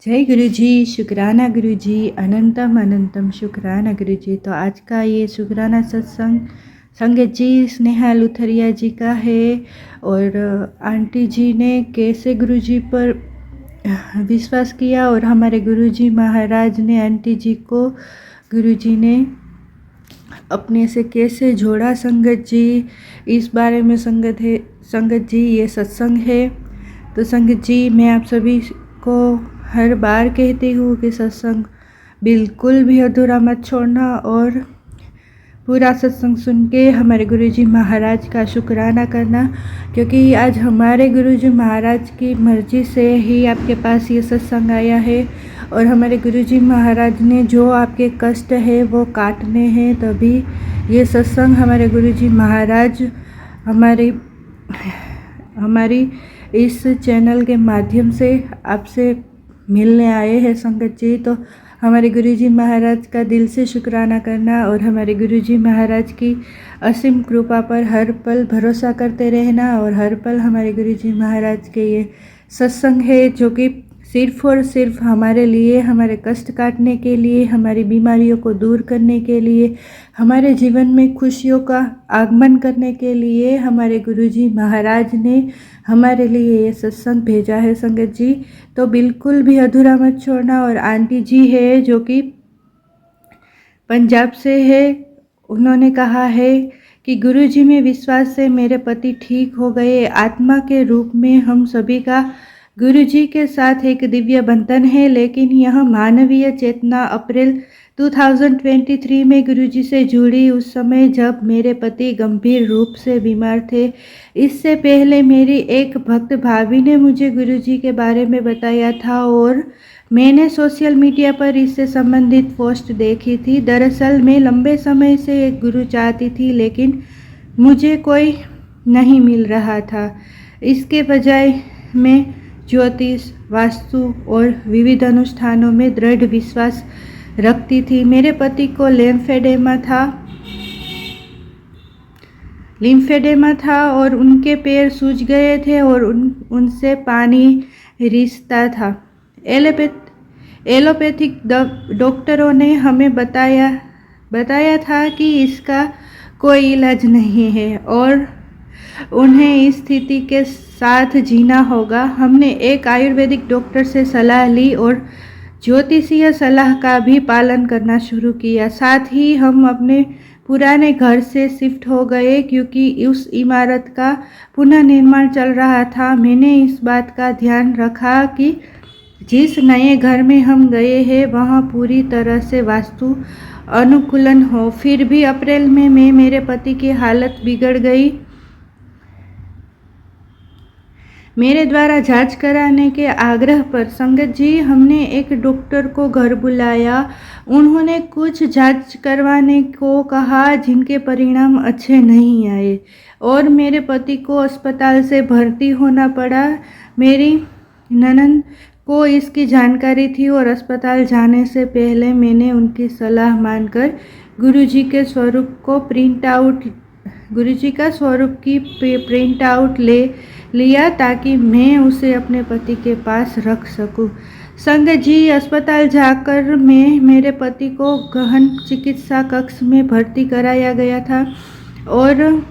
जय गुरु जी, शुक्राना गुरु जी, अनंतम अनंतम शुक्राना गुरु जी। तो आज का ये शुक्राना सत्संग संगत जी स्नेहा लुथरिया जी का है। और आंटी जी ने कैसे गुरु जी पर विश्वास किया और हमारे गुरु जी महाराज ने आंटी जी को गुरु जी ने अपने से कैसे जोड़ा संगत जी, इस बारे में संगत जी ये सत्संग है। तो संगत जी मैं आप सभी को हर बार कहती हूँ कि सत्संग बिल्कुल भी अधूरा मत छोड़ना और पूरा सत्संग सुन के हमारे गुरुजी महाराज का शुक्राना करना, क्योंकि आज हमारे गुरुजी महाराज की मर्जी से ही आपके पास ये सत्संग आया है। और हमारे गुरुजी महाराज ने जो आपके कष्ट है वो काटने हैं, तभी ये सत्संग हमारे गुरुजी महाराज हमारी इस चैनल के माध्यम से आपसे मिलने आए हैं संगत जी। तो हमारे गुरुजी महाराज का दिल से शुक्राना करना और हमारे गुरुजी महाराज की असीम कृपा पर हर पल भरोसा करते रहना। और हर पल हमारे गुरुजी महाराज के ये सत्संग है जो कि सिर्फ और सिर्फ हमारे लिए, हमारे कष्ट काटने के लिए, हमारी बीमारियों को दूर करने के लिए, हमारे जीवन में खुशियों का आगमन करने के लिए हमारे गुरुजी महाराज ने हमारे लिए ये सत्संग भेजा है संगत जी। तो बिल्कुल भी अधूरा मत छोड़ना। और आंटी जी है जो कि पंजाब से है, उन्होंने कहा है कि गुरुजी में विश्वास से मेरे पति ठीक हो गए। आत्मा के रूप में हम सभी का गुरुजी के साथ एक दिव्य बंधन है, लेकिन यह मानवीय चेतना अप्रैल 2023 में गुरुजी से जुड़ी उस समय जब मेरे पति गंभीर रूप से बीमार थे। इससे पहले मेरी एक भक्त भाभी ने मुझे गुरुजी के बारे में बताया था और मैंने सोशल मीडिया पर इससे संबंधित पोस्ट देखी थी। दरअसल मैं लंबे समय से एक गुरु चाहती थी, लेकिन मुझे कोई नहीं मिल रहा था। इसके बजाय मैं ज्योतिष, वास्तु और विविध अनुष्ठानों में दृढ़ विश्वास रखती थी। मेरे पति को लिम्फेडेमा था और उनके पैर सूज गए थे और उनसे पानी रिसता था। एलोपैथिक डॉक्टरों ने हमें बताया था कि इसका कोई इलाज नहीं है और उन्हें इस स्थिति के साथ जीना होगा। हमने एक आयुर्वेदिक डॉक्टर से सलाह ली और ज्योतिषीय सलाह का भी पालन करना शुरू किया। साथ ही हम अपने पुराने घर से शिफ्ट हो गए क्योंकि उस इमारत का पुनर्निर्माण चल रहा था। मैंने इस बात का ध्यान रखा कि जिस नए घर में हम गए हैं वहाँ पूरी तरह से वास्तु अनुकूलन हो। फिर भी अप्रैल में मेरे पति की हालत बिगड़ गई। मेरे द्वारा जांच कराने के आग्रह पर संगत जी हमने एक डॉक्टर को घर बुलाया। उन्होंने कुछ जांच करवाने को कहा जिनके परिणाम अच्छे नहीं आए और मेरे पति को अस्पताल से भर्ती होना पड़ा। मेरी ननद को इसकी जानकारी थी और अस्पताल जाने से पहले मैंने उनकी सलाह मानकर गुरुजी का स्वरूप की प्रिंट आउट ले लिया ताकि मैं उसे अपने पति के पास रख सकूं। संगत जी अस्पताल जाकर मेरे पति को गहन चिकित्सा कक्ष में भर्ती कराया गया था और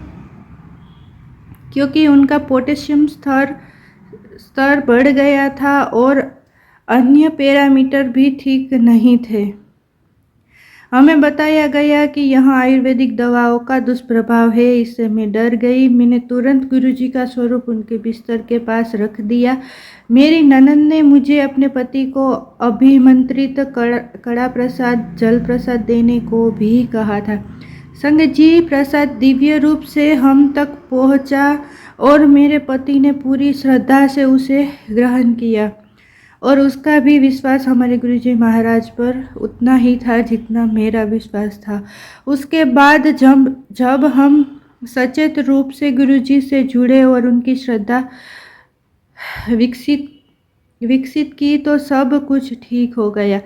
क्योंकि उनका पोटेशियम स्तर बढ़ गया था और अन्य पैरामीटर भी ठीक नहीं थे। हमें बताया गया कि यहाँ आयुर्वेदिक दवाओं का दुष्प्रभाव है। इससे मैं डर गई। मैंने तुरंत गुरुजी का स्वरूप उनके बिस्तर के पास रख दिया। मेरी ननद ने मुझे अपने पति को अभिमंत्रित कड़ा प्रसाद, जल प्रसाद देने को भी कहा था। संगत जी प्रसाद दिव्य रूप से हम तक पहुँचा और मेरे पति ने पूरी श्रद्धा से उसे ग्रहण किया और उसका भी विश्वास हमारे गुरुजी महाराज पर उतना ही था जितना मेरा विश्वास था। उसके बाद जब हम सचेत रूप से गुरुजी से जुड़े और उनकी श्रद्धा विकसित की तो सब कुछ ठीक हो गया।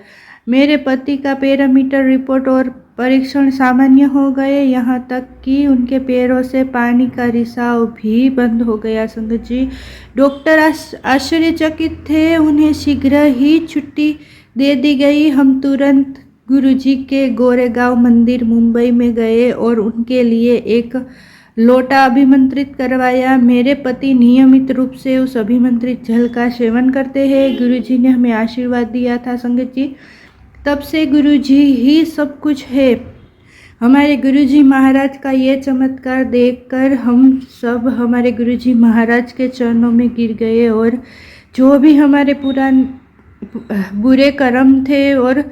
मेरे पति का पैरामीटर रिपोर्ट और परीक्षण सामान्य हो गए, यहाँ तक कि उनके पैरों से पानी का रिसाव भी बंद हो गया। संगत जी, डॉक्टर आश्चर्यचकित थे। उन्हें शीघ्र ही छुट्टी दे दी गई। हम तुरंत गुरुजी के गोरेगांव मंदिर मुंबई में गए और उनके लिए एक लोटा अभिमंत्रित करवाया। मेरे पति नियमित रूप से उस अभिमंत्रित जल का सेवन करते हैं। गुरुजी ने हमें आशीर्वाद दिया था। संगत जी, तब से गुरुजी ही सब कुछ है। हमारे गुरुजी महाराज का ये चमत्कार देखकर हम सब हमारे गुरुजी महाराज के चरणों में गिर गए और जो भी हमारे बुरे कर्म थे और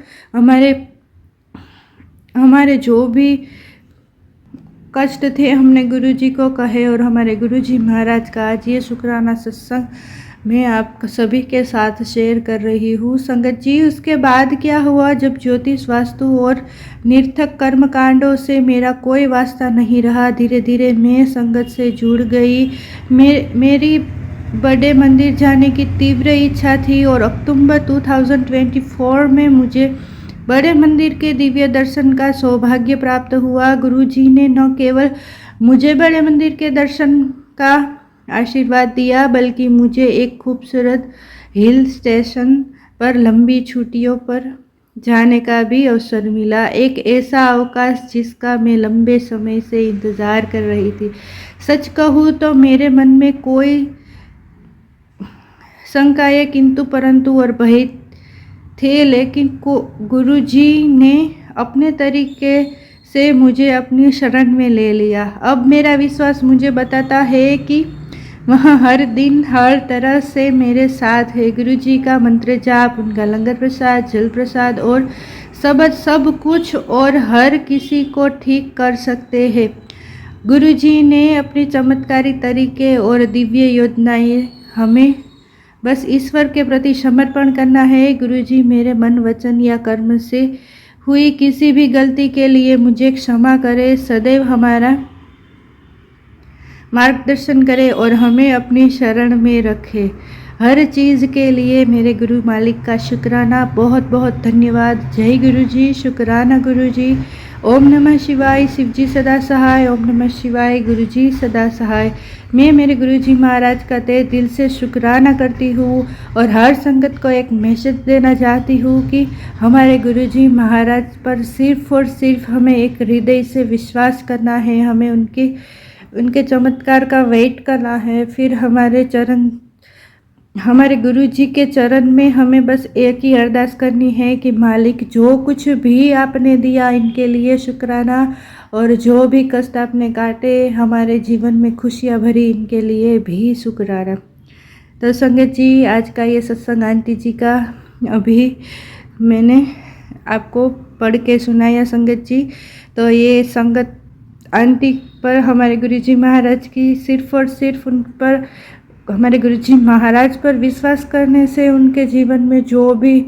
हमारे जो भी कष्ट थे, हमने गुरुजी को कहे और हमारे गुरुजी महाराज का आज ये शुक्राना सत्संग मैं आप सभी के साथ शेयर कर रही हूँ। संगत जी, उसके बाद क्या हुआ, जब ज्योतिष, वास्तु और निर्थक कर्म कांडों से मेरा कोई वास्ता नहीं रहा, धीरे धीरे मैं संगत से जुड़ गई। मेरी बड़े मंदिर जाने की तीव्र इच्छा थी और अक्टूबर 2024 में मुझे बड़े मंदिर के दिव्य दर्शन का सौभाग्य प्राप्त हुआ। गुरुजी ने न केवल मुझे बड़े मंदिर के दर्शन का आशीर्वाद दिया, बल्कि मुझे एक खूबसूरत हिल स्टेशन पर लंबी छुट्टियों पर जाने का भी अवसर मिला। एक ऐसा अवकाश जिसका मैं लंबे समय से इंतज़ार कर रही थी। सच कहूँ तो मेरे मन में कोई शंकाएं, किंतु परंतु और भय थे, लेकिन गुरुजी ने अपने तरीके से मुझे अपनी शरण में ले लिया। अब मेरा विश्वास मुझे बताता है कि वह हर दिन हर तरह से मेरे साथ है। गुरुजी का मंत्र जाप, उनका लंगर प्रसाद, जल प्रसाद और सब कुछ और हर किसी को ठीक कर सकते हैं। गुरुजी ने अपनी चमत्कारी तरीके और दिव्य योजनाएं हमें बस ईश्वर के प्रति समर्पण करना है। गुरुजी मेरे मन, वचन या कर्म से हुई किसी भी गलती के लिए मुझे क्षमा करे, सदैव हमारा मार्गदर्शन करे और हमें अपनी शरण में रखे। हर चीज़ के लिए मेरे गुरु मालिक का शुक्राना, बहुत बहुत धन्यवाद। जय गुरुजी, शुक्राना गुरुजी। ओम नमः शिवाय। शिवजी सदा सहाय। ओम नमः शिवाय। गुरुजी सदा सहाय। मैं मेरे गुरुजी महाराज का तहे दिल से शुक्राना करती हूँ और हर संगत को एक मैसेज देना चाहती हूँ कि हमारे गुरुजी महाराज पर सिर्फ और सिर्फ हमें एक हृदय से विश्वास करना है। हमें उनके चमत्कार का वेट करना है। फिर हमारे गुरुजी के चरण में हमें बस एक ही अरदास करनी है कि मालिक, जो कुछ भी आपने दिया इनके लिए शुक्राना, और जो भी कष्ट आपने काटे हमारे जीवन में खुशियाँ भरी इनके लिए भी शुक्राना। तो संगत जी, आज का ये सत्संग आंटी जी का अभी मैंने आपको पढ़ के सुनाया। संगत जी, तो ये संगत आंटी पर हमारे गुरुजी महाराज की सिर्फ और सिर्फ उन पर हमारे गुरुजी महाराज पर विश्वास करने से उनके जीवन में जो भी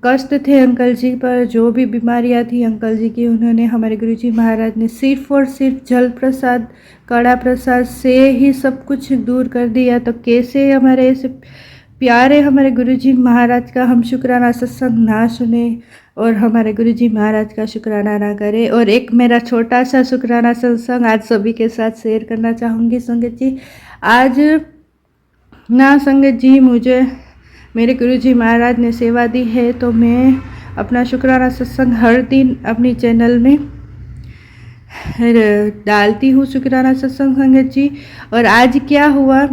कष्ट थे अंकल जी पर, जो भी बीमारियां थी अंकल जी की, उन्होंने हमारे गुरुजी महाराज ने सिर्फ और सिर्फ जल प्रसाद, कड़ा प्रसाद से ही सब कुछ दूर कर दिया। तो कैसे हमारे ऐसे प्यारे हमारे गुरुजी महाराज का हम शुक्राना सत्संग ना सुने और हमारे गुरुजी महाराज का शुक्राना ना करें। और एक मेरा छोटा सा शुक्राना सत्संग आज सभी के साथ शेयर करना चाहूँगी। संगत जी, आज ना संगत जी, मुझे मेरे गुरुजी महाराज ने सेवा दी है, तो मैं अपना शुक्राना सत्संग हर दिन अपनी चैनल में डालती हूँ, शुक्राना सत्संग संगत जी। और आज क्या हुआ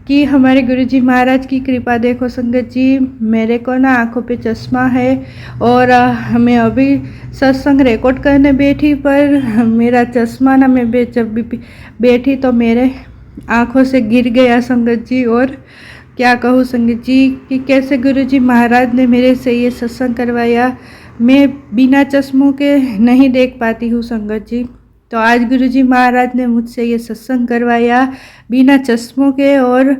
कि हमारे गुरुजी महाराज की कृपा देखो संगत जी, मेरे को ना आँखों पे चश्मा है और मैं अभी सत्संग रिकॉर्ड करने बैठी, पर मेरा चश्मा ना मैं जब भी बैठी तो मेरे आँखों से गिर गया संगत जी। और क्या कहूँ संगत जी कि कैसे गुरुजी महाराज ने मेरे से ये सत्संग करवाया। मैं बिना चश्मों के नहीं देख पाती हूँ संगत जी, तो आज गुरुजी महाराज ने मुझसे ये सत्संग करवाया बिना चश्मों के। और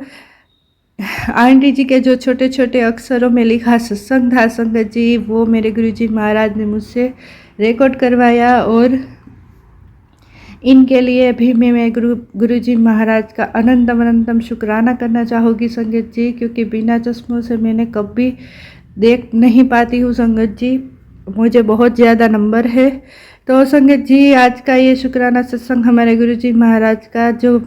आंटी जी के जो छोटे छोटे अक्षरों में लिखा सत्संग था संगत जी, वो मेरे गुरुजी महाराज ने मुझसे रिकॉर्ड करवाया। और इनके लिए भी मैं मेरे गुरुजी महाराज का अनंतम शुक्राना करना चाहूँगी संगत जी, क्योंकि बिना चश्मों से मैंने कभी देख नहीं पाती हूँ संगत जी। मुझे बहुत ज़्यादा नंबर है। तो संगत जी, आज का ये शुक्राना सत्संग हमारे गुरुजी महाराज का जो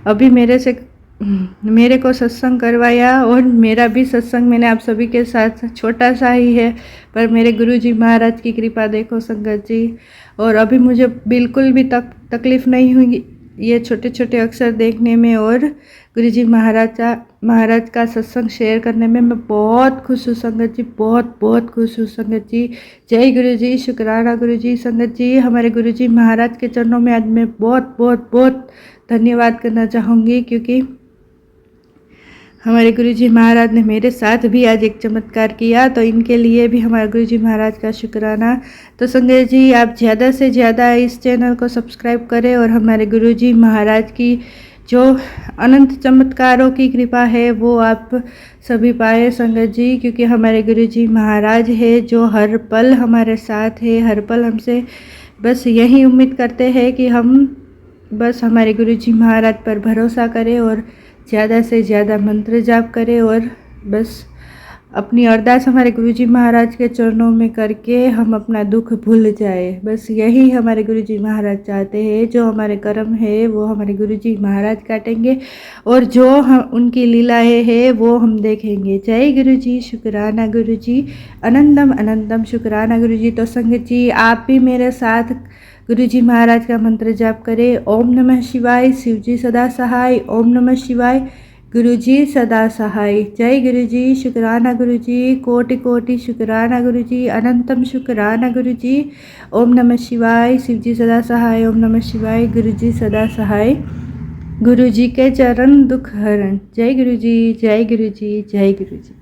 अभी मेरे को सत्संग करवाया, और मेरा भी सत्संग मैंने आप सभी के साथ छोटा सा ही है, पर मेरे गुरुजी महाराज की कृपा देखो संगत जी। और अभी मुझे बिल्कुल भी तकलीफ़ नहीं हुई ये छोटे छोटे अक्षर देखने में, और गुरुजी महाराज का सत्संग शेयर करने में मैं बहुत खुश हूँ संगत जी, बहुत बहुत खुश हूँ संगत जी। जय गुरुजी, शुक्राना गुरुजी। संगत जी, हमारे गुरुजी महाराज के चरणों में आज मैं बहुत बहुत बहुत धन्यवाद करना चाहूँगी, क्योंकि हमारे गुरुजी महाराज ने मेरे साथ भी आज एक चमत्कार किया, तो इनके लिए भी हमारे गुरुजी महाराज का शुक्राना। तो संगत जी, आप ज़्यादा से ज़्यादा इस चैनल को सब्सक्राइब करें और हमारे गुरुजी महाराज की जो अनंत चमत्कारों की कृपा है वो आप सभी पाए संगत जी, क्योंकि हमारे गुरुजी महाराज है जो हर पल हमारे साथ है, हर पल हमसे बस यही उम्मीद करते हैं कि हम बस हमारे गुरुजी महाराज पर भरोसा करें और ज़्यादा से ज़्यादा मंत्र जाप करें, और बस अपनी अरदास हमारे गुरुजी महाराज के चरणों में करके हम अपना दुख भूल जाए। बस यही हमारे गुरुजी महाराज चाहते हैं। जो हमारे कर्म है वो हमारे गुरुजी महाराज काटेंगे, और जो हम उनकी लीलाएं है वो हम देखेंगे। जय गुरुजी, शुक्राना गुरुजी, अनंतम अनंतम शुक्राना गुरुजी। तो संगत जी, आप भी मेरे साथ गुरुजी महाराज का मंत्र जाप करें। ओम नमः शिवाय, शिवजी सदा सहाय। ओम नमः शिवाय, गुरुजी सदा सहाय। जय गुरुजी, शुक्राना गुरुजी, कोटि कोटि शुक्राना गुरुजी, अनंतम शुक्राना गुरुजी। ओम नमः शिवाय, शिवजी सदा सहाय। ओम नमः शिवाय, गुरुजी सदा सहाय। गुरुजी के चरण दुख हरण। जय गुरुजी, जय गुरुजी, जय गुरुजी।